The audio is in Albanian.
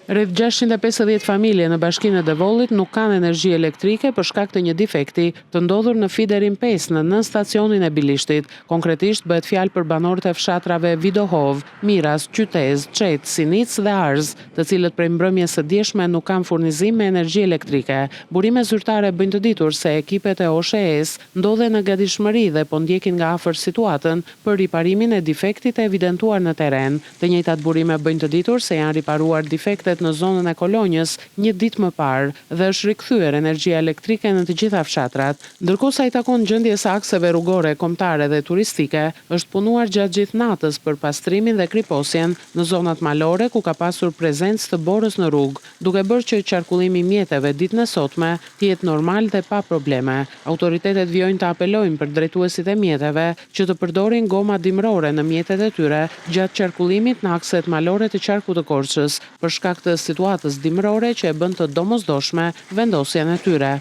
Rreth 650 familje në bashkinë e Devollit nuk kanë energji elektrike për shkak të një defekti të ndodhur në Fiderin 5 në nën stacionin e Bilishtit. Konkretisht bëhet fjalë për banorët e fshatrave Vidohov, Miras, Qytez, Çet, Sinic dhe Arz, të cilët prej mbrëmjes së dieshme nuk kanë furnizim me energji elektrike. Burime zyrtare bëjnë të ditur se ekipet e OSHE-s ndodhen në gatishmëri dhe po ndjekin nga afër situatën për riparimin e defektit e evidentuar në terren. Të njëjtat burime bëjnë të ditur se janë riparuar defektet në zonën e Kolonjës një ditë më parë dhe është rikthyer energjia elektrike në të gjitha fshatrat. Ndërkohë sa i takon gjendjes së akseve rrugore, kombëtare dhe turistike, është punuar gjatë gjithë natës për pastrimin dhe kriposjen në zonat malore ku ka pasur prezencë të borës në rrugë, duke bërë që qarkullimi i mjeteve ditën e sotme të jetë normal dhe pa probleme. Autoritetet vijojnë të apelojnë për drejtuesit e mjeteve që të përdorin goma dimrore në mjetet e tyre gjatë qarkullimit në akset malore të qarkut të Korçës, për shkak të situatës dimrore që e bën të domosdoshme vendosjen e tyre.